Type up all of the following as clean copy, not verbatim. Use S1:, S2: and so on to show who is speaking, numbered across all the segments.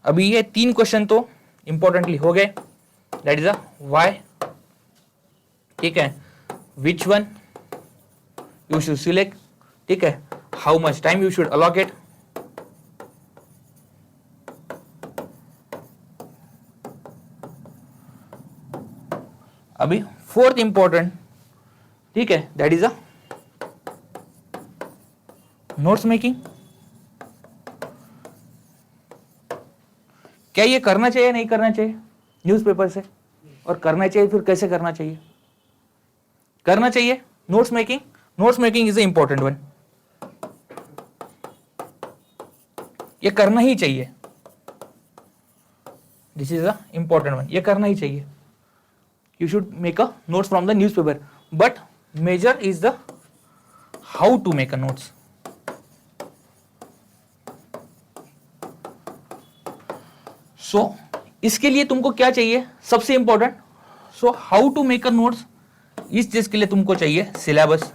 S1: अभी ये 3 क्वेश्चन तो इंपॉर्टेंटली हो गए, दैट इज अ वाई, ठीक है, which one you should select, ठीक है, how much time you should allocate, अभी 4th इंपॉर्टेंट, ठीक है, that is a notes making. क्या ये करना चाहिए नहीं करना चाहिए न्यूज़पेपर से, और करना चाहिए फिर कैसे करना चाहिए? करना चाहिए notes making, notes making is a important one, ये करना ही चाहिए, this is a important one, ये करना ही चाहिए। You should make a notes from the newspaper, but major is the how to make a notes. So इसके लिए तुमको क्या चाहिए सबसे important, so how to make a notes, इस चीज के लिए तुमको चाहिए सिलेबस,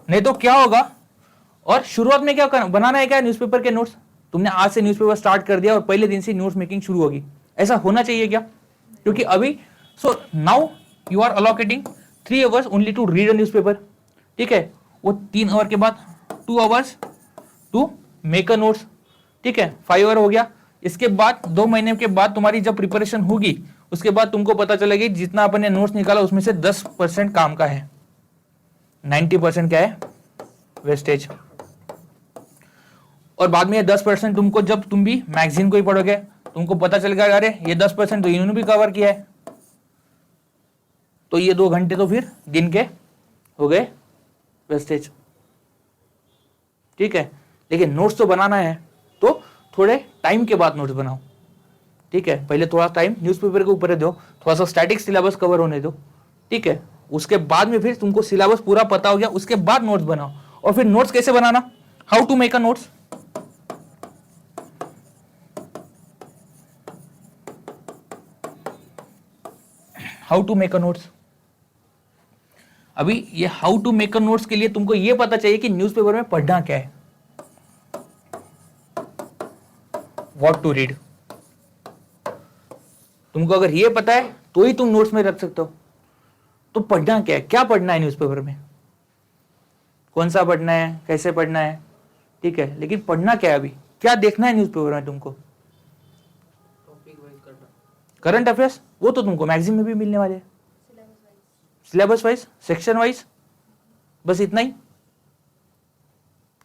S1: नहीं तो क्या होगा, और शुरुआत में क्या करना, बनाना है क्या न्यूज़पेपर के नोट्स, तुमने आज से न्यूज़पेपर स्टार्ट कर दिया और पहले दिन से नोट्स मेकिंग शुरू होगी, ऐसा होना चाहिए क्या? क्योंकि अभी so now you are allocating 3 hours only to read a newspaper, ठीक है, वो 3 आवर के बाद 2 hours to make a notes, ठीक है, 5 आवर हो गया। इसके बाद 2 महीने के बाद तुम्हारी जब प्रिपरेशन होगी उसके बाद तुमको पता चलेगी जितना अपन ने नोट्स निकाला उसमें से 10% काम का है, 90% क्या है वेस्टेज। और बाद में ये 10% तुमको जब तुम भी मैगजीन को ही पढ़ोगे तुमको पता चलेगा अरे ये 10% तो इन्होंने भी कवर किया है, तो ये 2 घंटे तो फिर दिन के हो गए वेस्टेज, ठीक है। लेकिन नोट्स तो बनाना है तो थोड़े टाइम के बाद नोट्स बनाओ, ठीक है, पहले थोड़ा टाइम न्यूज़पेपर के ऊपर दो, थोड़ा सा स्टैटिक सिलेबस कवर होने दो, ठीक है, उसके बाद में फिर तुमको सिलेबस पूरा पता हो गया उसके बाद नोट्स बनाओ। और फिर नोट्स कैसे बनाना, how to make a notes, how to make a notes. अभी ये how to make a notes के लिए तुमको ये पता चाहिए कि न्यूज़पेपर में पढ़ना क्या है, व्हाट टू रीड। तुमको अगर ये पता है तो ही तुम नोट्स में रख सकते हो। तो पढ़ना क्या है, क्या पढ़ना है न्यूज़पेपर में, कौन सा पढ़ना है, कैसे पढ़ना है, ठीक है, लेकिन पढ़ना क्या है, अभी क्या देखना है न्यूज़पेपर में तुमको, करंट अफेयर्स, वो तो तुमको मैगजीन में भी मिलने वाले हैं, सिलेबस वाइज, सेक्शन वाइज, बस इतना ही।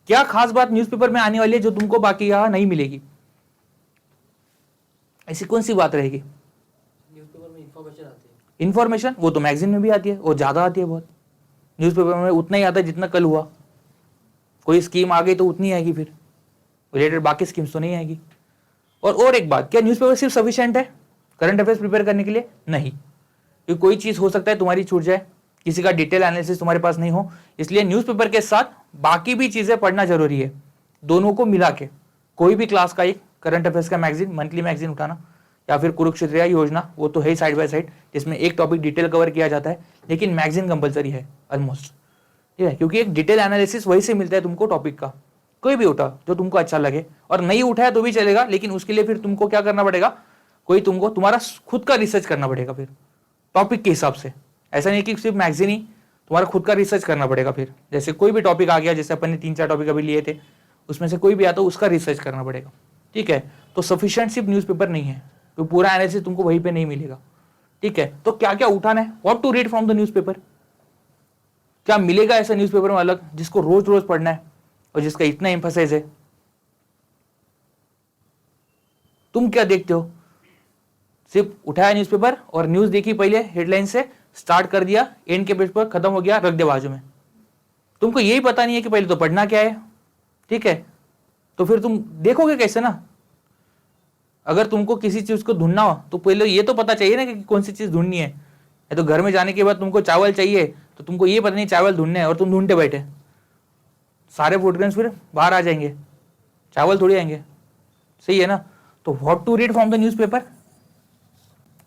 S1: क्या खास बात न्यूज़पेपर में आने वाली है जो तुमको बाकी यहां नहीं मिलेगी, ऐसी कौन सी बात रहेगी?
S2: न्यूज़पेपर में इंफॉर्मेशन आती है,
S1: इंफॉर्मेशन वो तो मैगजीन में भी आती है, वो ज्यादा आती है बहुत, न्यूज़पेपर में उतना ही आता है जितना कल हुआ, कोई स्कीम आ गई तो उतनी आएगी, फिर रिलेटेड बाकी स्कीम्स तो नहीं आएगी। और एक बात, क्या न्यूज़पेपर सिर्फ सफिशिएंट है करंट अफेयर्स प्रिपेयर करने के लिए? नहीं, क्योंकि कोई चीज हो सकता है तुम्हारी छूट जाए, किसी का डिटेल एनालिसिस तुम्हारे पास नहीं हो, इसलिए न्यूज़पेपर के साथ बाकी भी चीजें पढ़ना जरूरी है, दोनों को मिला के। कोई भी क्लास का एक करंट अफेयर्स का मैगजीन, मंथली मैगजीन उठाना, या फिर कुरुक्षेत्र या योजना, वो तो है साइड बाय साइड, जिसमें एक टॉपिक डिटेल कवर किया जाता है, लेकिन मैगजीन कंपलसरी है ऑलमोस्ट, ठीक है, क्योंकि एक डिटेल एनालिसिस वही से मिलता है तुमको टॉपिक का। कोई भी उठा जो तुमको अच्छा लगे, और नहीं उठाया तो भी चलेगा, लेकिन उसके लिए फिर तुमको क्या करना पड़ेगा, कोई तुमको तुम्हारा खुद का रिसर्च करना पड़ेगा फिर टॉपिक के हिसाब से। ऐसा नहीं कि सिर्फ मैगजीन ही, तुम्हारा खुद का रिसर्च करना पड़ेगा फिर। जैसे कोई भी टॉपिक आ गया, जैसे अपन ने 3-4 टॉपिक अभी लिए थे, उसमें से कोई भी आता तो उसका रिसर्च करना पड़ेगा, ठीक है। तो सफिशिएंट सिर्फ न्यूज़पेपर नहीं है, तो पूरा एनालिसिस तुमको वहीं पे नहीं मिलेगा, ठीक है। तो क्या क्या उठाना है, what to read from the newspaper, क्या मिलेगा ऐसा न्यूज़पेपर में अलग जिसको रोज रोज पढ़ना है और जिसका इतना एम्फसाइज है? तुम क्या देखते हो, सिर्फ उठाया न्यूज़पेपर और न्यूज़ देखी, पहले हेडलाइन से स्टार्ट कर दिया, एंड के पेज पर खत्म हो गया, रख दे बाजू में। तुमको यही पता नहीं है कि पहले तो पढ़ना क्या है, ठीक है, तो फिर तुम देखोगे कैसे ना। अगर तुमको किसी चीज को ढूंढना हो तो पहले ये तो पता चाहिए ना कि कौन सी चीज ढूंढनी है। तो घर में जाने के बाद तुमको चावल चाहिए तो तुमको ये पता नहीं चावल ढूंढने हैं, और तुम ढूंढते बैठे, सारे फूड ग्रेन्स फिर बाहर आ जाएंगे, चावल थोड़ी आएंगे, सही है ना। तो what to read from the newspaper,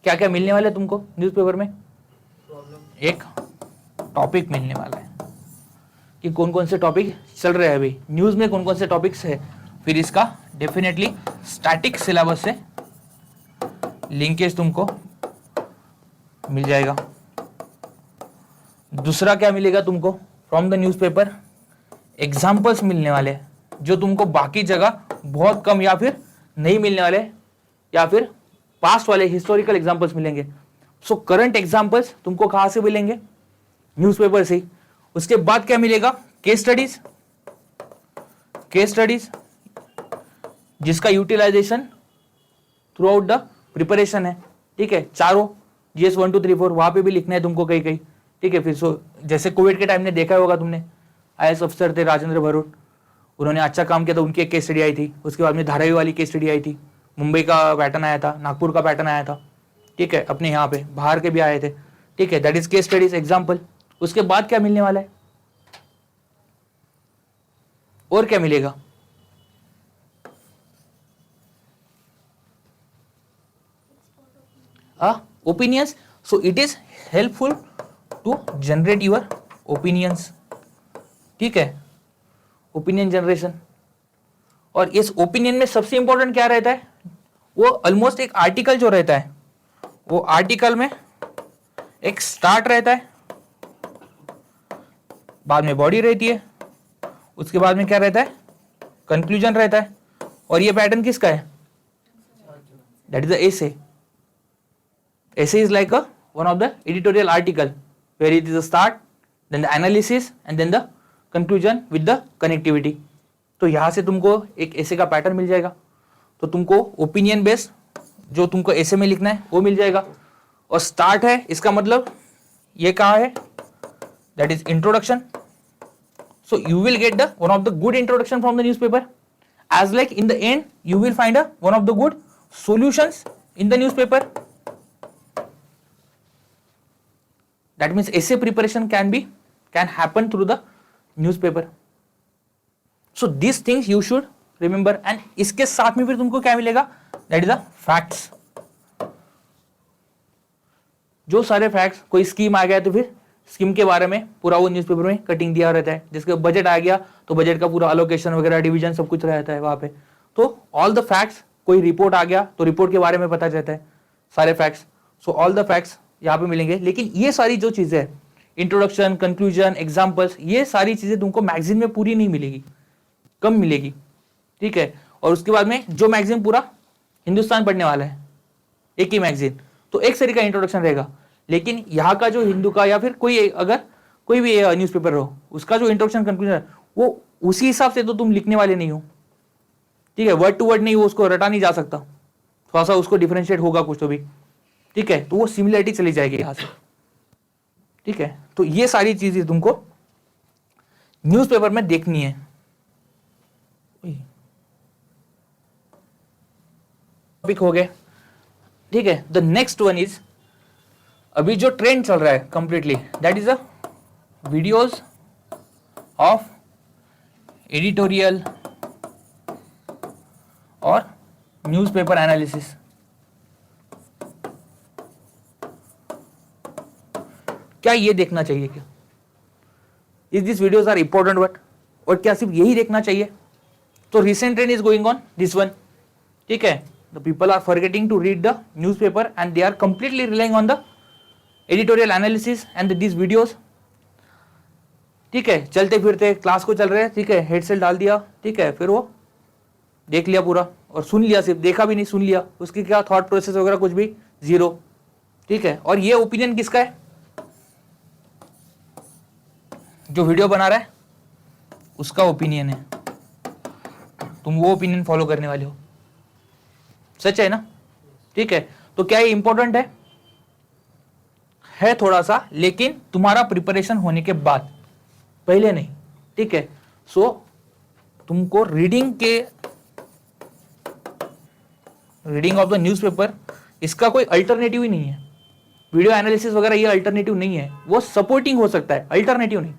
S1: क्या क्या मिलने वाला है तुमको न्यूज़पेपर में? एक टॉपिक मिलने वाला है कि कौन कौन से टॉपिक चल रहे हैं अभी न्यूज़ में, कौन कौन से टॉपिक्स है, फिर इसका डेफिनेटली स्टैटिक सिलेबस से लिंकेज तुमको मिल जाएगा। दूसरा क्या मिलेगा तुमको, फ्रॉम द न्यूज़पेपर एग्जाम्पल्स मिलने वाले जो तुमको बाकी जगह बहुत कम या फिर नहीं मिलने वाले, या फिर पास्ट वाले हिस्टोरिकल एग्जाम्पल्स मिलेंगे। सो करंट एग्जाम्पल्स तुमको कहाँ से मिलेंगे, न्यूज़पेपर से ही। उसके बाद क्या मिलेगा, केस स्टडीज, केस स्टडीज जिसका utilization throughout the preparation है, ठीक है। चारों GS 1 2 3 4 वहां पे भी लिखना है तुमको कहीं कहीं, ठीक है। फिर जैसे कोविड के टाइम में देखा होगा तुमने, IAS अफसर थे राजेंद्र भरूड, उन्होंने अच्छा काम किया तो उनकी एक केस स्टडी आई थी। उसके बाद में धारावी वाली केस स्टडी आई थी, मुंबई का पैटर्न आया था, नागपुर का पैटर्न आया था, ठीक है। अपने यहाँ पे बाहर के भी आए थे, ठीक है। That is case studies example. उसके बाद क्या मिलने वाला है, और क्या मिलेगा, opinions. So it is helpful to generate your opinions, ठीक है, ओपिनियन जनरेशन। और इस ओपिनियन में सबसे इंपॉर्टेंट क्या रहता है, वो ऑलमोस्ट एक आर्टिकल जो रहता है, वो आर्टिकल में एक स्टार्ट रहता है, बाद में बॉडी रहती है, उसके बाद में क्या रहता है, कंक्लूजन रहता है। और ये पैटर्न किसका है, that is the essay. Essay is like one of the editorial article where it is the start, then the analysis and then the conclusion with the connectivity। तो यहाँ से तुमको एक essay का पैटर्न मिल जाएगा। तो तुमको ओपिनियन बेस्ड जो तुमको essay में लिखना है वो मिल जाएगा। और स्टार्ट है, इसका मतलब ये कहाँ है, that is introduction। So you will get the one of the good introduction from the newspaper, as like in the end you will find one of the good solutions in the newspaper। That means essay preparation can happen through the newspaper। So these things you should remember। and इसके साथ में फिर तुमको क्या मिलेगा, that is the facts। जो सारे facts, कोई स्कीम आ गया तो फिर स्कीम के बारे में पूरा वो न्यूज़पेपर में कटिंग दिया रहता है। जिसके बजट आ गया तो बजट का पूरा अलोकेशन वगैरह, डिवीजन सब कुछ रहता है वहां पे। तो ऑल द फैक्ट्स, कोई रिपोर्ट आ गया तो रिपोर्ट के बारे में पता चलता है, सारे facts. So all the facts यहाँ पे मिलेंगे। लेकिन ये सारी जो चीजें हैं, इंट्रोडक्शन, कंक्लूजन, एग्जाम्पल्स, ये सारी चीजें तुमको मैगजीन में पूरी नहीं मिलेगी, कम मिलेगी, ठीक है। और उसके बाद में जो मैगजीन पूरा हिंदुस्तान पढ़ने वाला है, एक ही मैगजीन, तो एक सरी का इंट्रोडक्शन रहेगा। लेकिन यहाँ का जो हिंदू का या फिर कोई अगर कोई भी न्यूज़पेपर हो, उसका जो इंट्रोडक्शन कंक्लूजन है वो उसी हिसाब से तो तुम लिखने वाले नहीं हो, ठीक है। वर्ड टू वर्ड नहीं, वो उसको रटा नहीं जा सकता, थोड़ा सा उसको डिफरेंशिएट होगा कुछ तो भी, ठीक है। तो वो सिमिलरिटी चली जाएगी यहां से, ठीक है। तो ये सारी चीजें तुमको न्यूज़पेपर में देखनी है। टॉपिक हो गए, ठीक है। द नेक्स्ट वन इज, अभी जो ट्रेंड चल रहा है completely, that is a videos of editorial और न्यूज़पेपर एनालिसिस। क्या ये देखना चाहिए, क्या is this videos are important but, और क्या सिर्फ यही देखना चाहिए? तो recent trend is going on this one, ठीक है। The people are forgetting to read the newspaper and they are completely relying on the editorial analysis and this videos, ठीक है। चलते फिरते क्लास को चल रहे हैं, ठीक है, हेडसेट डाल दिया, ठीक है, फिर वो देख लिया पूरा और सुन लिया, सिर्फ देखा भी नहीं, सुन लिया, उसकी क्या थॉट प्रोसेस वगैरह कुछ भी जीरो, ठीक है। और ये ओपिनियन किसका है, जो वीडियो बना रहा है उसका ओपिनियन है, तुम वो ओपिनियन फॉलो करने वाले हो, सच है ना, ठीक है। तो क्या ये इंपॉर्टेंट है थोड़ा सा, लेकिन तुम्हारा प्रिपरेशन होने के बाद, पहले नहीं, ठीक है। सो तुमको रीडिंग ऑफ द न्यूज़पेपर, इसका कोई अल्टरनेटिव ही नहीं है। वीडियो एनालिसिस वगैरह ये अल्टरनेटिव नहीं है, वो सपोर्टिंग हो सकता है, अल्टरनेटिव नहीं,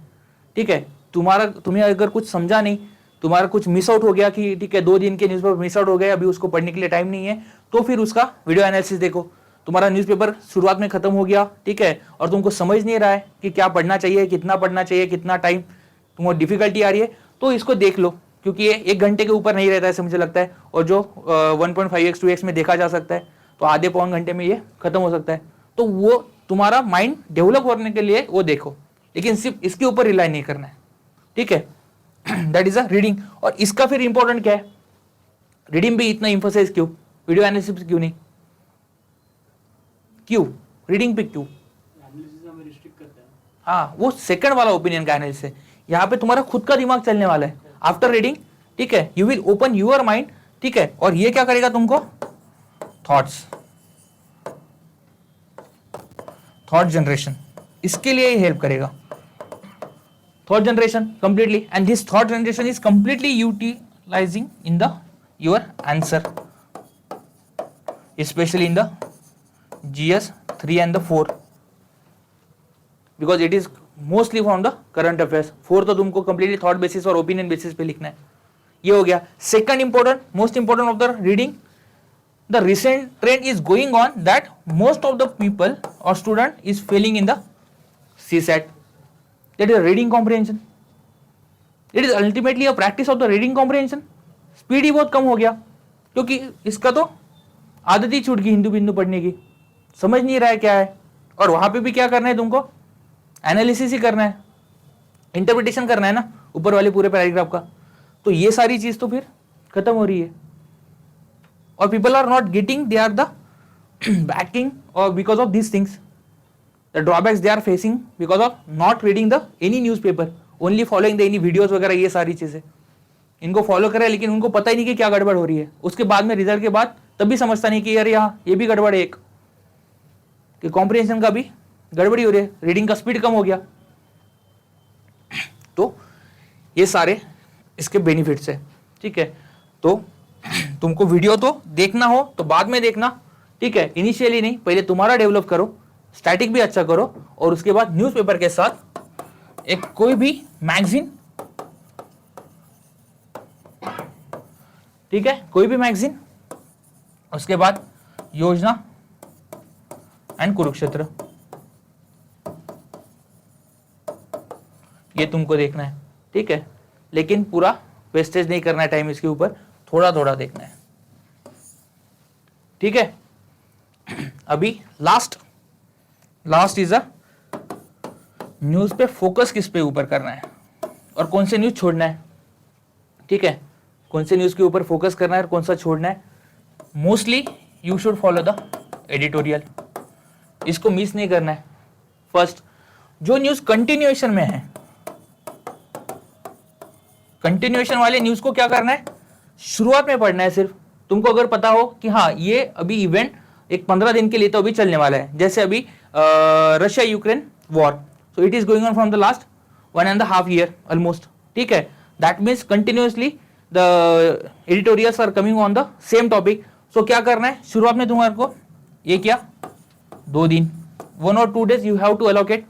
S1: ठीक है। तुम्हें अगर कुछ समझा नहीं, तुम्हारा कुछ मिस आउट हो गया कि ठीक है 2 दिन के न्यूज़पेपर मिस आउट हो गए, अभी उसको पढ़ने के लिए टाइम नहीं है, तो फिर उसका वीडियो एनालिसिस देखो। तुम्हारा न्यूज़पेपर शुरुआत में खत्म हो गया, ठीक है, और तुमको समझ नहीं रहा है कि क्या पढ़ना चाहिए, कितना पढ़ना चाहिए, कितना टाइम, तुमको डिफिकल्टी आ रही है, तो इसको देख लो, क्योंकि ये 1 घंटे के ऊपर नहीं रहता है ऐसे मुझे लगता है, और जो 1.5x 2x में देखा जा सकता है, तो आधे पौन घंटे में ये खत्म हो सकता है। तो वो तुम्हारा माइंड डेवलप करने के लिए वो देखो, लेकिन सिर्फ इसके ऊपर रिलाई नहीं करना है, ठीक है। That is a reading. और इसका फिर इंपॉर्टेंट क्या है, रीडिंग भी इतना इंफोसाइज क्यों, वीडियो एनालिसिस क्यों नहीं, क्यों रीडिंग पे क्यों?
S2: एनालिसिस हमें रिस्ट्रिक्ट करता है।
S1: हाँ, वो सेकंड वाला ओपिनियन का एनालिसिस है। यहाँ पे तुम्हारा खुद का दिमाग चलने वाला है आफ्टर रीडिंग, ठीक है। You will open your mind, ठीक है। और ये क्या करेगा तुमको, थॉट्स, थॉट जनरेशन, इसके लिए हेल्प करेगा, thought generation completely. And this thought generation is completely utilizing in the your answer, especially in the GS 3 and the 4, because it is mostly from the current affairs। 4 तो तुमको completely thought basis और opinion basis पे लिखना है। ये हो गया second important, most important of the reading। The recent trend is going on that most of the people or student is failing in the CSAT, that is reading comprehension। It is ultimately a practice of the reading comprehension। Speed ही बहुत कम हो गया, क्योंकि इसका तो आदत ही छूट गई हिंदू बिंदु पढ़ने की, समझ नहीं रहा है क्या है। और वहां पे भी क्या करना है तुमको, एनालिसिस ही करना है, इंटरप्रिटेशन करना है ना ऊपर वाले पूरे पैराग्राफ का। तो ये सारी चीज तो फिर खत्म हो रही है, और people are not getting, they are the backing और because of these things, the drawbacks they are facing because of not reading the any newspaper, only following the any videos वगैरह। ये सारी चीजें इनको फॉलो करे, लेकिन उनको पता ही नहीं कि क्या गड़बड़ हो रही है। उसके बाद में रिजल्ट के बाद तब भी समझता नहीं कि यार यहाँ ये भी गड़बड़ है, एक कि कॉम्प्रिहेंशन का भी गड़बड़ी हो रही है, रीडिंग का स्पीड कम हो गया। तो ये सारे इसके बेनिफिट्स है, ठीक है। तो तुमको वीडियो तो देखना हो तो बाद में देखना, ठीक है, इनिशियली नहीं, पहले तुम्हारा डेवलप करो, स्टैटिक भी अच्छा करो, और उसके बाद न्यूज़पेपर के साथ एक कोई भी मैगजीन, ठीक है, कोई भी मैगजीन, उसके बाद योजना एंड कुरुक्षेत्र, ये तुमको देखना है, ठीक है। लेकिन पूरा वेस्टेज नहीं करना है टाइम इसके ऊपर, थोड़ा थोड़ा देखना है, ठीक है। अभी लास्ट इज अ न्यूज पे फोकस किस पे ऊपर करना है और कौन से न्यूज छोड़ना है, ठीक है। कौन से न्यूज के ऊपर फोकस करना है और कौन सा छोड़ना है। Mostly you should follow the editorial, इसको मिस नहीं करना है। फर्स्ट, जो न्यूज कंटिन्यूएशन में है, कंटिन्यूएशन वाले न्यूज को क्या करना है, शुरुआत में पढ़ना है सिर्फ। तुमको अगर पता हो कि हाँ ये अभी इवेंट एक 15 दिन के लिए तो अभी चलने वाला है, जैसे अभी Russia Ukraine war, so it is going on from the last 1.5 year almost, ठीक है। That means continuously the editorials are coming on the same topic. So क्या करना है, शुरुआत में तुम्हारे को ये क्या 2 दिन 1 or 2 days you have to allocate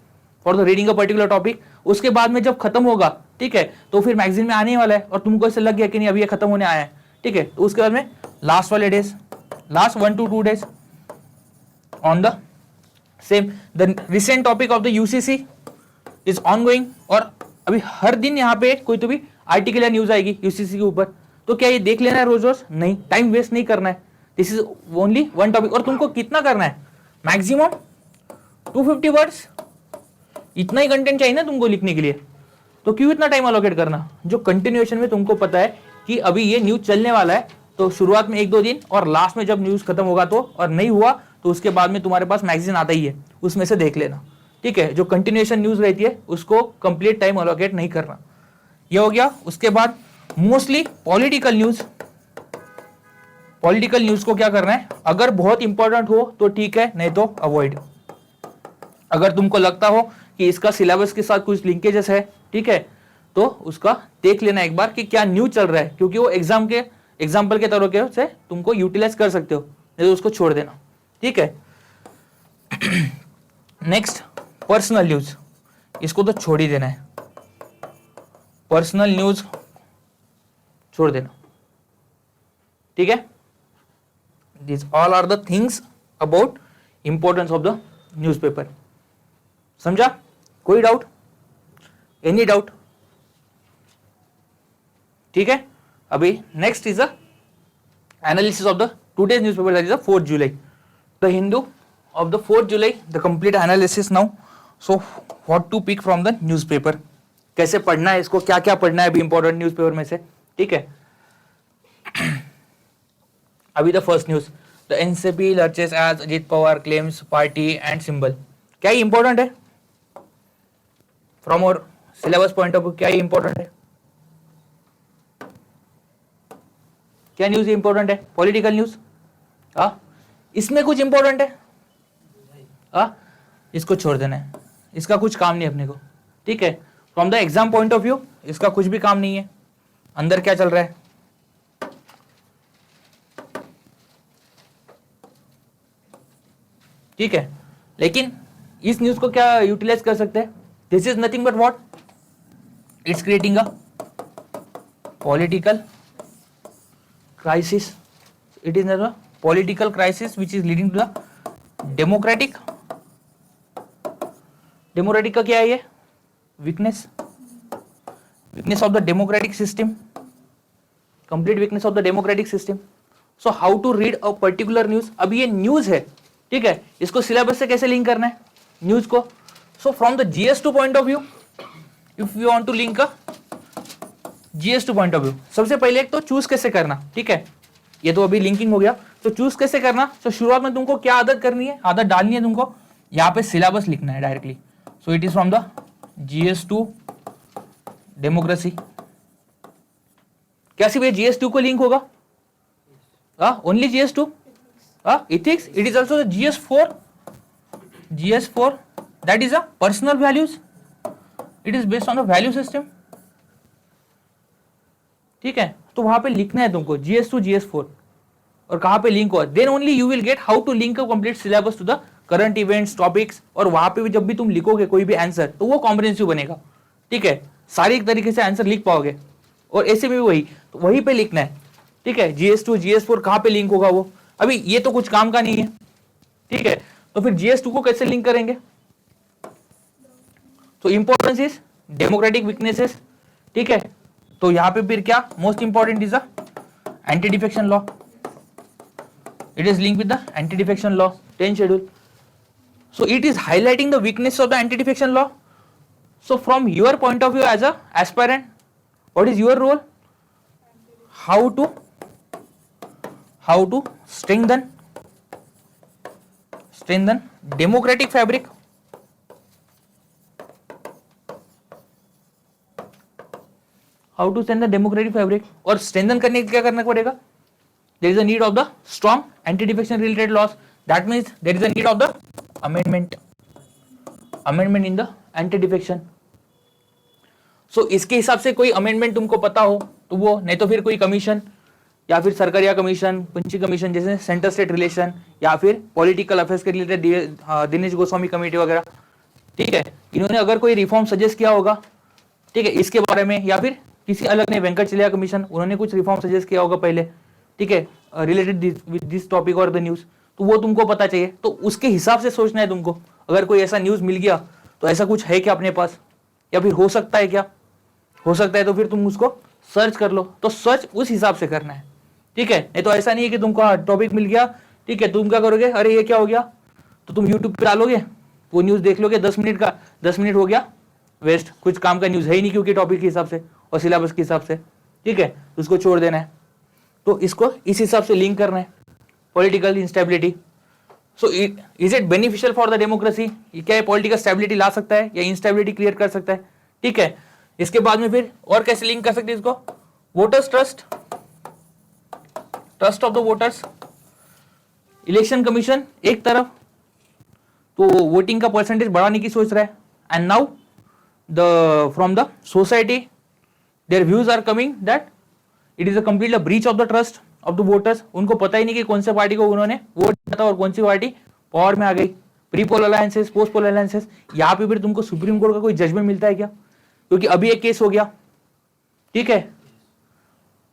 S1: for the reading a particular topic. उसके बाद में जब खत्म होगा, ठीक है, तो फिर मैगजीन में आने वाला है और तुमको ऐसे लग गया कि नहीं अभी ये खत्म होने आया है, ठीक है, तो उसके बाद में लास्ट वाले days, last 1 to 2 days on the same the recent topic of the UCC is ongoing. और अभी हर दिन यहाँ पे कोई तो भी आर्टिकल या न्यूज आएगी यूसीसी के ऊपर, तो क्या ये देख लेना है रोज रोज, नहीं, टाइम वेस्ट नहीं करना है। This is only one topic, और तुमको कितना करना है, मैक्सिमम 250 वर्ड्स, इतना ही कंटेंट चाहिए ना तुमको लिखने के लिए, तो क्यों इतना टाइम अलोकेट करना। जो कंटिन्यूएशन में तुमको पता है कि अभी ये न्यूज चलने वाला है, तो शुरुआत में 1-2 दिन और लास्ट में जब न्यूज खत्म होगा तो, और नहीं हुआ तो उसके बाद में तुम्हारे पास मैगजीन आता ही है, उसमें से देख लेना, ठीक है। जो कंटिन्यूएशन न्यूज रहती है उसको कंप्लीट टाइम अलोकेट नहीं करना, ये हो गया। उसके बाद मोस्टली पॉलिटिकल न्यूज को क्या करना है, अगर बहुत इंपॉर्टेंट हो तो ठीक है, नहीं तो अवॉइड। अगर तुमको लगता हो कि इसका सिलेबस के साथ कुछ लिंकेजेस है, ठीक है, तो उसका देख लेना एक बार कि क्या न्यूज चल रहा है, क्योंकि वो एग्जाम्पल के तौर से तुमको यूटिलाइज कर सकते हो, नहीं तो उसको छोड़ देना, ठीक है। नेक्स्ट, पर्सनल न्यूज, इसको तो छोड़ ही देना है, पर्सनल न्यूज छोड़ देना, ठीक है। This all are the things about importance of the newspaper. समझा? कोई डाउट, एनी डाउट? ठीक है, अभी next is the analysis of the today's newspaper, that is the 4th July, the Hindu of the 4th July, the complete analysis now. So what to pick from the newspaper, कैसे पढ़ना है इसको, क्या क्या पढ़ना है अभी इंपॉर्टेंट न्यूज़पेपर में से. ठीक है, अभी the first news, the NCP lurches as Ajit Pawar claims party and symbol. क्या ये इंपॉर्टेंट है फ्रॉम और सिलेबस पॉइंट ऑफ व्यू, क्या ये इंपॉर्टेंट है, क्या न्यूज इंपॉर्टेंट है, पॉलिटिकल न्यूज. इसमें कुछ इंपॉर्टेंट है, इसको छोड़ देना है, इसका कुछ काम नहीं अपने को. ठीक है, from the exam point of view इसका कुछ भी काम नहीं है, अंदर क्या चल रहा है. ठीक है, लेकिन इस न्यूज को क्या यूटिलाइज कर सकते हैं. This is nothing but what, it's creating a political crisis. It is a political crisis which is leading to the democratic का क्या है ये, weakness of the democratic system, complete weakness of the democratic system. So how to read a particular news. अब ये news है, ठीक है, इसको सिलेबस से कैसे लिंक करना है न्यूज को. So from the GS2 point of view, if you want to link a GS2 point of view, सबसे पहले एक तो चूज कैसे करना. ठीक है, ये तो अभी लिंकिंग हो गया, तो चूज कैसे करना. तो शुरुआत में तुमको क्या आदत करनी है, आदत डालनी है तुमको, यहाँ पे सिलेबस लिखना है directly. So it is from the GS2 democracy. क्या सिर्फ ये GS2 को लिंक होगा, only GS2. Ethics, it is also the GS4, that is a personal values, it is based on the value system. ठीक है, तो वहां पे लिखना है तुमको GS2 GS4 और कहां पे लिंक हुआ, then only you will get how to link a complete syllabus to the current events topics. और वहां पे भी जब भी तुम लिखोगे कोई भी आंसर तो वो कॉम्प्रिहेंसिव बनेगा. ठीक है, सारी एक तरीके से आंसर लिख पाओगे. और ऐसे में भी वही, तो वहीं पे लिखना है. ठीक है, GS2 GS4 कहां पे लिंक होगा वो, अभी ये तो कुछ काम का नहीं है. ठीक है, तो फिर GS2 को कैसे लिंक करेंगे. तो इंपॉर्टेंस इज डेमोक्रेटिक वीकनेसेस. ठीक है, तो यहां पे फिर क्या most important is the anti defection law. It is link with the anti defection law 10 schedule. So it is highlighting the weakness of the anti defection law. So from your point of view as a aspirant, what is your role, how to strengthen democratic fabric. How to strengthen the democratic fabric, और strengthen करने के लिए क्या करना पड़ेगा. There is a need of the strong anti-defection related laws. That means there is a need of the amendment in the anti-defection. So इसके हिसाब से कोई अमेंडमेंट तुमको पता हो तो वो, नहीं तो फिर कोई कमीशन या फिर सरकारिया कमीशन, पंची कमीशन, जैसे सेंटर स्टेट रिलेशन या फिर पॉलिटिकल अफेयर्स के रिलेटेड दिनेश गोस्वामी कमेटी वगैरह. ठीक है, इन्होंने अगर कोई रिफॉर्म सजेस्ट किया होगा, ठीक है, इसके बारे में, या फिर किसी अलग ने वेंकट चिलिया कमीशन, उन्होंने कुछ रिफॉर्म सजेस्ट किया होगा पहले. ठीक है, रिलेटेड विद दिस टॉपिक और द न्यूज, तो वो तुमको पता चाहिए. तो उसके हिसाब से सोचना है तुमको. अगर कोई ऐसा न्यूज मिल गया तो ऐसा कुछ है क्या अपने पास, या फिर हो सकता है क्या, हो सकता है तो फिर तुम उसको सर्च कर लो. तो सर्च उस हिसाब से करना है. ठीक है, नहीं तो ऐसा नहीं है कि तुमको टॉपिक मिल गया, ठीक है, तुम क्या करोगे, अरे ये क्या हो गया, तो तुम यूट्यूब पे डालोगे, वो न्यूज देख लोगे 10 मिनट का, 10 मिनट हो गया वेस्ट, कुछ काम का न्यूज है ही नहीं, क्योंकि टॉपिक के हिसाब से और सिलेबस के हिसाब से. ठीक है, उसको छोड़ देना है. तो इसको इस हिसाब से लिंक करना है, political instability. So is it beneficial for the democracy, क्या ये पॉलिटिकल स्टेबिलिटी ला सकता है या इंस्टेबिलिटी क्रिएट कर सकता है. ठीक है, इसके बाद में फिर और कैसे लिंक कर सकते हैं इसको, voters trust of the voters. Election commission एक तरफ तो वोटिंग का परसेंटेज बढ़ाने की सोच रहा है, and now the from the society their views are coming that it is a complete breach of the trust of the voters. उनको पता ही नहीं कि कौन से पार्टी को उन्होंने वोट दिया था और कौन सी पार्टी पावर में आ गई. प्री पोल अलायंसेस, पोस्ट पोल अलायंसेस, यहाँ पे फिर तुमको सुप्रीम कोर्ट का कोई जजमेंट मिलता है क्या, क्योंकि अभी एक केस हो गया. ठीक है,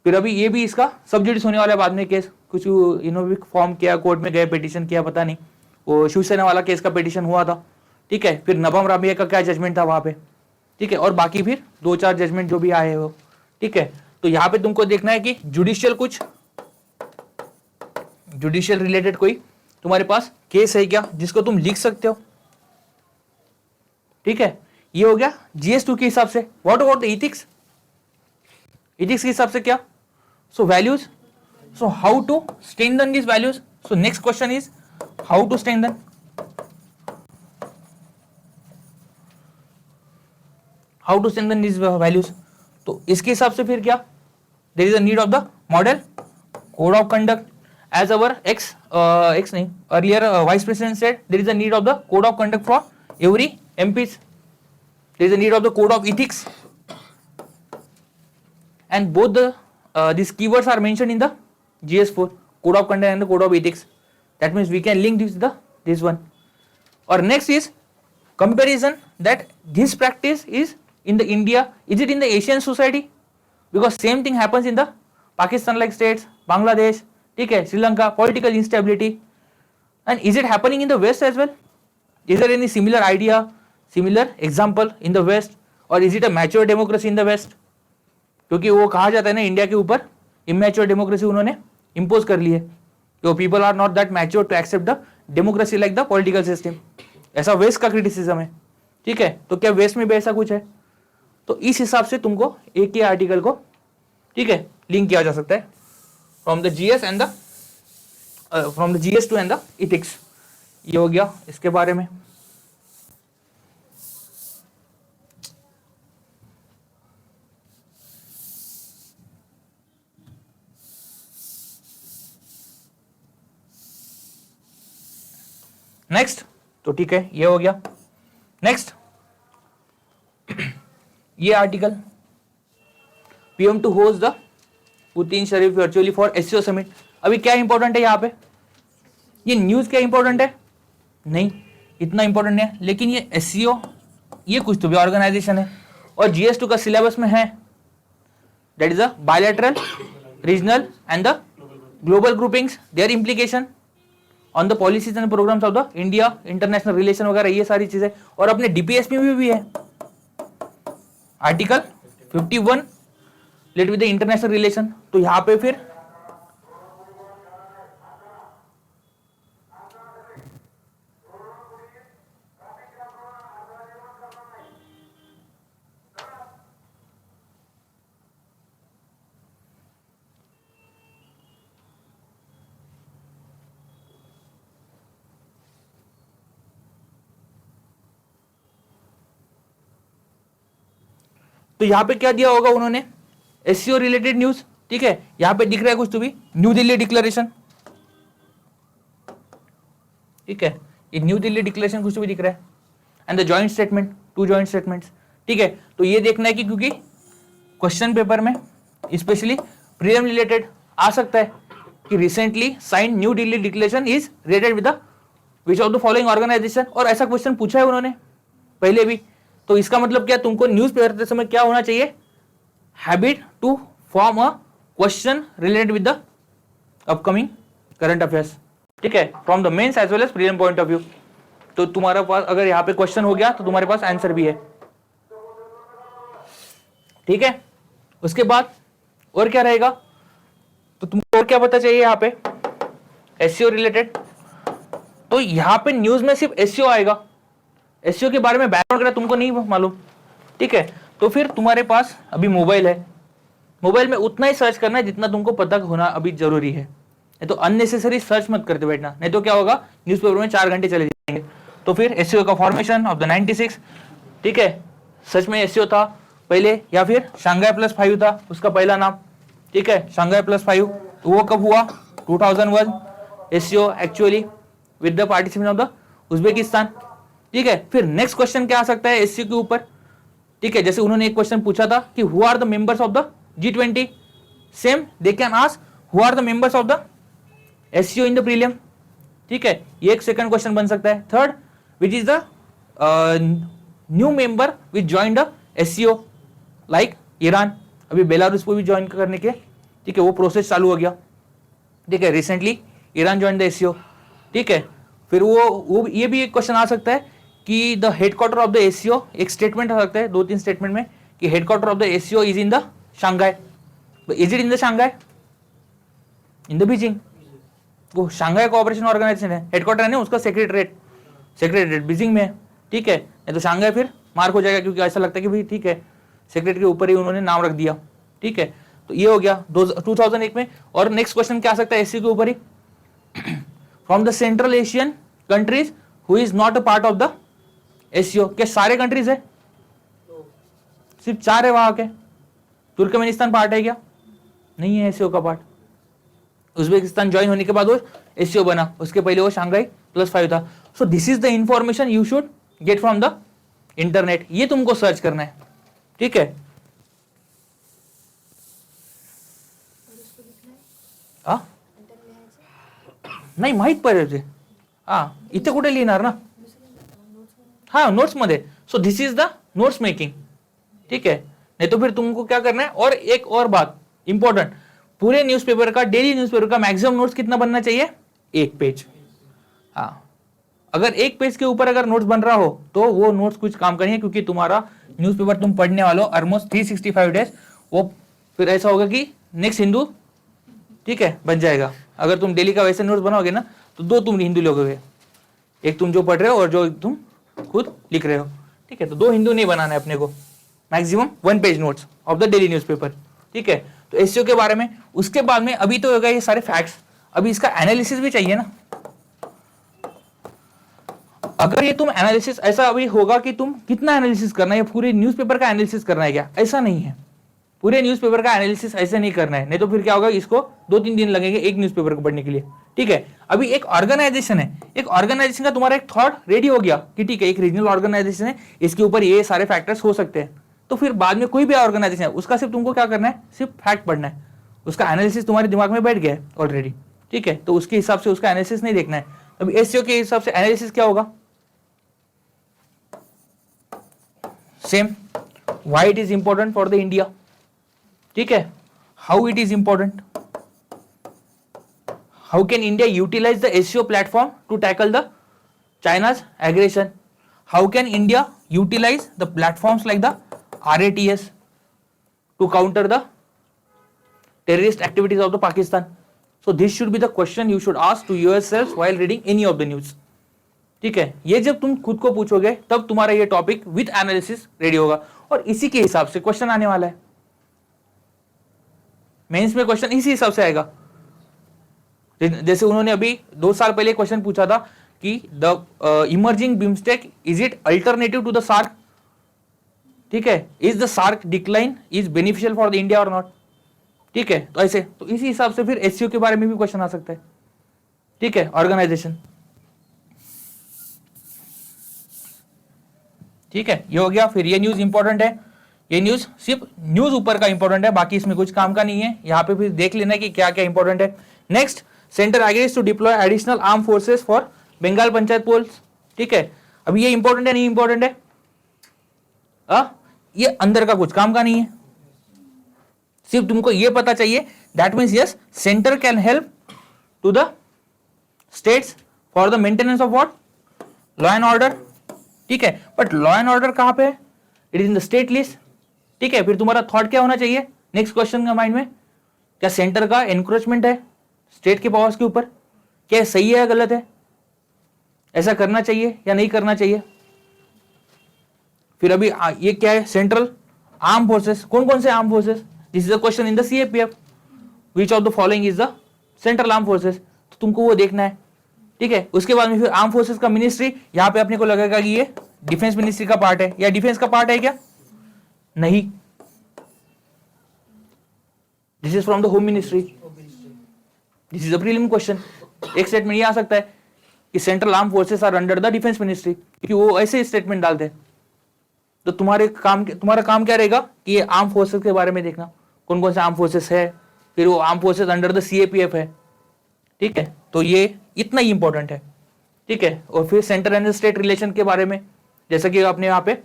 S1: फिर अभी ये भी इसका सब जुडिस होने वाला है बाद में केस. कुछ इन्होंने फॉर्म किया, कोर्ट में गए, पिटीशन किया, पता नहीं, वो शिवसेना वाला केस का पिटीशन हुआ था. ठीक है, फिर नभम रामिया का क्या जजमेंट था वहां पे. ठीक है, और बाकी फिर 2-4 जजमेंट जो भी आए हो. ठीक है, तो यहां पे तुमको देखना है कि जुडिशियल रिलेटेड कोई तुम्हारे पास केस है क्या जिसको तुम लिख सकते हो। ठीक है, ये हो गया GS2 के हिसाब से। व्हाट अबाउट द इथिक्स के हिसाब से क्या? So values, so how to strengthen this values. So next question is how to strengthen, this values. तो इसके हिसाब से फिर क्या, there is a need of the model code of conduct as our earlier vice president said, there is a need of the code of conduct for every MPs. There is a need of the code of ethics, and both these keywords are mentioned in the GS4, code of conduct and the code of ethics. That means we can link this one. Or next is comparison, that this practice is in the India, is it in the Asian society? Because same thing happens in the Pakistan like states, Bangladesh, ठीक है, Sri Lanka, political instability, and is it happening in the waste as well? Is there any similar idea, similar example in the waste, और is it a mature democracy in the waste? क्योंकि वो कहा जाता है ना, India के ऊपर इमैच्योर डेमोक्रेसी उन्होंने इंपोज कर ली है, तो people are not that mature to accept the democracy like the political system. ऐसा वेस्ट का क्रिटिसिज्म है। ठीक है, तो क्या वेस्ट में भी ऐसा कुछ है? तो इस हिसाब से तुमको एक ही आर्टिकल को, ठीक है, लिंक किया जा सकता है from the GS and the from the GS2 and the ethics। ये हो गया इसके बारे में। नेक्स्ट, तो ठीक है, ये हो गया। नेक्स्ट ये article, PM to host the Putin Sharif virtually for SCO summit. अभी क्या इंपॉर्टेंट है यहाँ पे? ये न्यूज क्या इंपॉर्टेंट है? नहीं, इतना इंपॉर्टेंट नहीं है, लेकिन ये SCO, ये कुछ तो भी ऑर्गेनाइजेशन है और GS2 का सिलेबस में है। That is a bilateral, regional and the global groupings, their implication on the policies and programmes of the India, international relation वगैरह, ये सारी चीजें। और अपने DPS में भी है article 51 related with the international relation. तो यहां पे फिर क्या दिया होगा उन्होंने? SCO related news. ठीक है, यहां पे दिख रहा है कुछ तो भी, न्यू दिल्ली डिक्लेरेशन। ठीक है, ये न्यू दिल्ली डिक्लेरेशन कुछ तो भी दिख रहा है, and the joint statement, 2 joint statements. ठीक है, तो ये देखना है कि क्योंकि क्वेश्चन पेपर में स्पेशली प्रीलिम रिलेटेड आ सकता है कि recently sign New Delhi declaration is related with the which of the following organization, और ऐसा क्वेश्चन पूछा है उन्होंने पहले भी। तो इसका मतलब क्या, तुमको न्यूज पेपर के समय क्या होना चाहिए? Habit to form a question related with the upcoming current affairs. ठीक है, from the mains as well as prelim point of view. तो तुम्हारे पास अगर यहाँ पे क्वेश्चन हो गया तो तुम्हारे पास आंसर भी है। ठीक है, उसके बाद और क्या रहेगा? तो तुमको और क्या पता चाहिए यहाँ पे SCO रिलेटेड? तो यहाँ पे न्यूज में सिर्फ SCO आएगा, SCO के बारे में बैकग्राउंड वगैरह तुमको नहीं मालूम। ठीक है, तो फिर तुम्हारे पास अभी मोबाइल है, मोबाइल में उतना ही सर्च करना है जितना तुमको पता होना अभी जरूरी है। नहीं तो अननेसेसरी सर्च मत करते बैठना, नहीं तो क्या होगा, न्यूज़पेपर में 4 घंटे चले जाएंगे। तो फिर SCO का फॉर्मेशन ऑफ द 96, ठीक है, सच में SCO था पहले या फिर शंघाई +5 था उसका पहला नाम। ठीक है, शंघाई +5, तो वो कब हुआ? 2001। SCO actually with the participation of the Uzbekistan. ठीक है, फिर नेक्स्ट क्वेश्चन क्या आ सकता है SCO के ऊपर? ठीक है, जैसे उन्होंने एक क्वेश्चन पूछा था कि who are the members of the G20, same they can ask who are the members of the SCO in the prelim. ठीक है, ये एक सेकंड क्वेश्चन बन सकता है। Third, which is the new member which join the SCO, like Iran, अभी Belarus को भी ज्वाइन करने के, ठीक है, वो प्रोसेस चालू हो गया। ठीक है, recently Iran join the SCO। ठीक है, फिर वो ये भी एक क्वेश्चन आ सकता है कि the headquarter of the SCO, एक स्टेटमेंट आ सकता है 2-3 स्टेटमेंट में कि headquarter of the SCO is in the Shanghai. Is it in the Shanghai, in the Beijing? वो शांघाई कोऑपरेशन ऑर्गेनाइजेशन है, हेडक्वार्टर है ना उसका, सेक्रेटरीट बीजिंग में है, ठीक है। नहीं तो शांघाई फिर मार्क हो जाएगा, क्योंकि ऐसा लगता है कि भाई ठीक है सेक्रेटरी के ऊपर ही उन्होंने नाम रख दिया, ठीक है। तो ये हो गया 2001 में। और नेक्स्ट क्वेश्चन क्या आ सकता है एससीओ के ऊपर ही, from the Central Asian countries who is not a part of the SCO. क्या सारे कंट्रीज है? सिर्फ 4 है वहां के। तुर्कमेनिस्तान पार्ट है क्या? नहीं है एससीओ का पार्ट। उज्बेकिस्तान ज्वाइन होने के बाद वो एससीओ बना, उसके पहले वो शांघाई +5 था। So this is the information you should get from the internet. ये तुमको सर्च करना है, ठीक है। नाही माहित पाहिजे, हा इथे कुठे लिहिणार ना, हाँ नोट्स मध्ये। So this is the notes making, ठीक है। नहीं तो फिर तुमको क्या करना है, और एक और बात इंपॉर्टेंट, पूरे न्यूज़पेपर का, डेली न्यूज़पेपर का मैक्सिमम नोट्स कितना बनना चाहिए? 1 पेज। हाँ, अगर 1 पेज के ऊपर अगर नोट्स बन रहा हो तो वो नोट्स कुछ काम का नहीं है, क्योंकि तुम्हारा न्यूज़पेपर तुम पढ़ने वाले हो ऑलमोस्ट 365 डेज। वो फिर ऐसा होगा कि नेक्स्ट हिंदू, ठीक है, बन जाएगा। अगर तुम डेली का वैसे नोट्स बनाओगे ना तो 2 तुम हिंदू लोगे, एक तुम जो पढ़ रहे हो और जो तुम खुद लिख रहे हो, ठीक है। तो 2 हिंदू नहीं बनाना है अपने को, maximum 1 page notes of the daily newspaper, ठीक है। तो एससीओ के बारे में, उसके बाद में अभी तो होगा ये सारे फैक्ट्स, अभी इसका एनालिसिस भी चाहिए ना। अगर ये तुम एनालिसिस, ऐसा अभी होगा कि तुम कितना एनालिसिस करना है, पूरे न्यूज़पेपर का एनालिसिस करना है क्या? ऐसा नहीं है, पूरे न्यूज़पेपर का एनालिसिस ऐसे नहीं करना है, नहीं तो फिर क्या होगा, इसको 2-3 दिन लगेंगे एक न्यूज़पेपर को पढ़ने के लिए, ठीक है। अभी एक ऑर्गेनाइजेशन है, एक ऑर्गेनाइजेशन का तुम्हारा एक थॉट रेडी हो गया कि ठीक है एक रीजनल ऑर्गेनाइजेशन है, इसके ऊपर ये सारे फैक्टर्स हो सकते हैं। तो फिर बाद में कोई भी ऑर्गेनाइजेशन है उसका सिर्फ तुमको क्या करना है, सिर्फ फैक्ट पढ़ना है, उसका एनालिसिस तुम्हारे दिमाग में बैठ गया है ऑलरेडी, ठीक है। तो उसके हिसाब से उसका एनालिसिस नहीं देखना है। अभी एससीओ के हिसाब से एनालिसिस क्या होगा? Same, why it is important for the India, ठीक है। How it is important, how can India utilize the SCO platform to tackle the China's aggression, how can India utilize the platforms like the RATS to counter the terrorist activities of the Pakistan. So this should be the question you should ask to yourselves while reading any of the news, ठीक है। ये जब तुम खुद को पूछोगे तब तुम्हारा ये टॉपिक विद एनालिसिस रेडी होगा, और इसी के हिसाब से क्वेश्चन आने वाला है। मेंस में क्वेश्चन इसी हिसाब से आएगा। जैसे उन्होंने अभी 2 साल पहले क्वेश्चन पूछा था कि the emerging BIMSTEC is it alternative to the SAARC, ठीक है, is the SAARC decline is beneficial for the India और नॉट, ठीक है। तो ऐसे, तो इसी हिसाब से फिर एससीओ के बारे में भी क्वेश्चन आ सकता है, ठीक है, ऑर्गेनाइजेशन, ठीक है। ये हो गया। फिर ये न्यूज इंपॉर्टेंट है, ये न्यूज सिर्फ न्यूज ऊपर का इंपॉर्टेंट है, बाकी इसमें कुछ काम का नहीं है। यहाँ पे फिर देख लेना कि क्या क्या इंपॉर्टेंट है। Next, centre agrees to deploy additional arm forces for Bengal panchayat polls, ठीक है। अभी ये इंपॉर्टेंट है नहीं इंपॉर्टेंट है? ये अंदर का कुछ काम का नहीं है, सिर्फ तुमको ये पता चाहिए। That means yes, centre can help to the states for the maintenance of what, law and order, ठीक है। बट लॉ एंड ऑर्डर कहां पे है? It is in the state list, ठीक है। फिर तुम्हारा थॉट क्या होना चाहिए नेक्स्ट क्वेश्चन का माइंड में, क्या सेंटर का एनक्रोचमेंट है स्टेट के पावर्स के ऊपर? क्या सही है या गलत है? ऐसा करना चाहिए या नहीं करना चाहिए? फिर अभी ये क्या है, सेंट्रल आर्म फोर्सेस, कौन कौन से arm forces? This is a question in the CAPF, which of the following is the central arm forces, तो तुमको वो देखना है, ठीक है। उसके बाद में फिर आर्म फोर्सेस का मिनिस्ट्री, यहां पे अपने को लगेगा कि ये डिफेंस मिनिस्ट्री का पार्ट है, या डिफेंस का पार्ट है क्या? नहीं, this is from the home ministry, this is a prelim question. एक स्टेटमेंट ये आ सकता है कि central arm forces are under the defence ministry, क्योंकि वो ऐसे स्टेटमेंट डालते हैं। तो तुम्हारा काम क्या रहेगा कि ये आर्म फोर्सेस के बारे में देखना, कौन कौन से आर्म फोर्सेस है, फिर वो arm forces under the CAPF है, ठीक है। तो ये इतना ही इंपॉर्टेंट है, ठीक है। और फिर सेंटर एंड स्टेट रिलेशन के बारे में, जैसा कि आपने यहाँ पे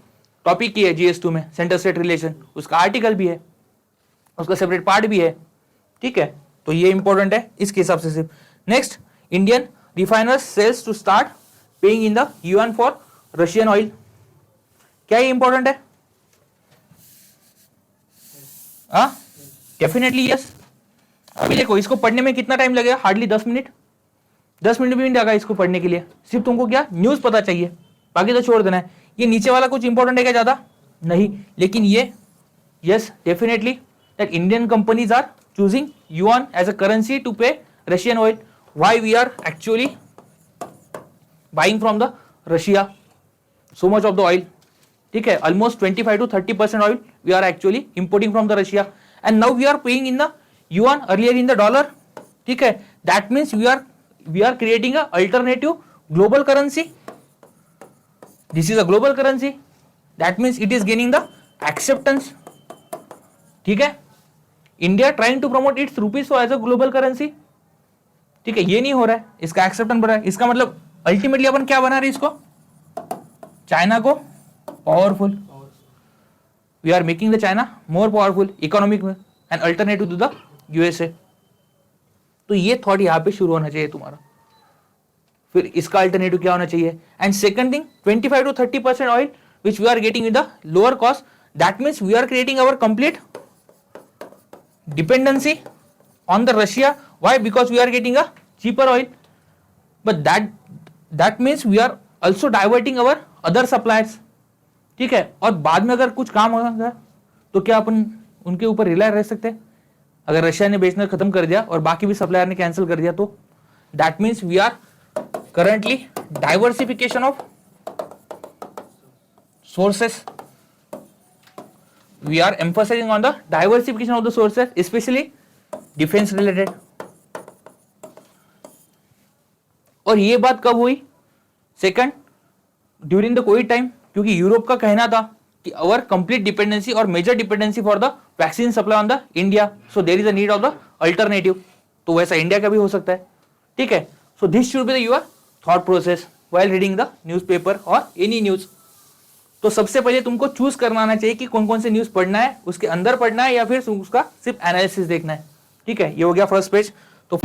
S1: टॉपिक की है GS2 में, सेंटर स्टेट रिलेशन, उसका आर्टिकल भी है, उसका सेपरेट पार्ट भी है, ठीक है। तो ये इंपॉर्टेंट है इसके हिसाब से सिर्फ। Next, Indian refiners sales to start paying in the yuan for Russian oil, क्या ये इंपॉर्टेंट है? Definitely yes. अभी देखो इसको पढ़ने में कितना टाइम लगेगा, हार्डली 10 मिनट, 10 मिनट भी नहीं लगा इसको पढ़ने के लिए। सिर्फ तुमको क्या न्यूज पता चाहिए, बाकी तो छोड़ देना है। ये नीचे वाला कुछ इंपॉर्टेंट है क्या ज्यादा? नहीं। लेकिन ये yes definitely that Indian companies are choosing yuan as a currency to pay Russian oil. Why we are actually buying from the Russia so much of the oil, ठीक है, almost 25 to 30% oil we are actually importing from the Russia and now we are paying in the yuan, earlier in the dollar, ठीक है। that means we are creating a alternative global currency, this is a global currency, that means it is gaining the acceptance, ठीक है। India trying to promote its rupees so as a global currency, ठीक है, ये नहीं हो रहा है, इसका एक्सेप्टेंस बढ़ रहा है। इसका मतलब अल्टीमेटली अपन क्या बना रहे हैं इसको, चाइना को powerful, we are making the China more powerful economic में and alternative to the USA. तो ये थॉट यहाँ पे शुरू होना चाहिए तुम्हारा। फिर इसका अल्टरनेटिव क्या होना चाहिए? And second thing 25 to 30% oil which we are getting with the lower cost, that means we are creating our complete dependency on the Russia. Why? Because we are getting a cheaper oil, but that means we are also diverting our other suppliers, ठीक है। और बाद में अगर कुछ काम होगा तो क्या अपन उनके ऊपर रिलाय रह सकते हैं? अगर रशिया ने बेचना खत्म कर दिया और बाकी भी सप्लायर ने कैंसिल कर दिया तो that means we are currently diversification of sources, we are emphasizing on the diversification of the sources, specially defence related. और ये बात कब हुई? Second, during the covid time, क्योंकि यूरोप का कहना था कि अवर कंप्लीट डिपेंडेंसी और major dependency for the vaccine supply on the India, so there is a need of the alternative. तो वैसा इंडिया का भी हो सकता है, ठीक है। So this should be the your thought process while reading the newspaper और एनी न्यूज। तो सबसे पहले तुमको चूज करना आना चाहिए कि कौन कौन से न्यूज पढ़ना है, उसके अंदर पढ़ना है या फिर उसका सिर्फ एनालिसिस देखना है, ठीक है। ये हो गया फर्स्ट पेज। तो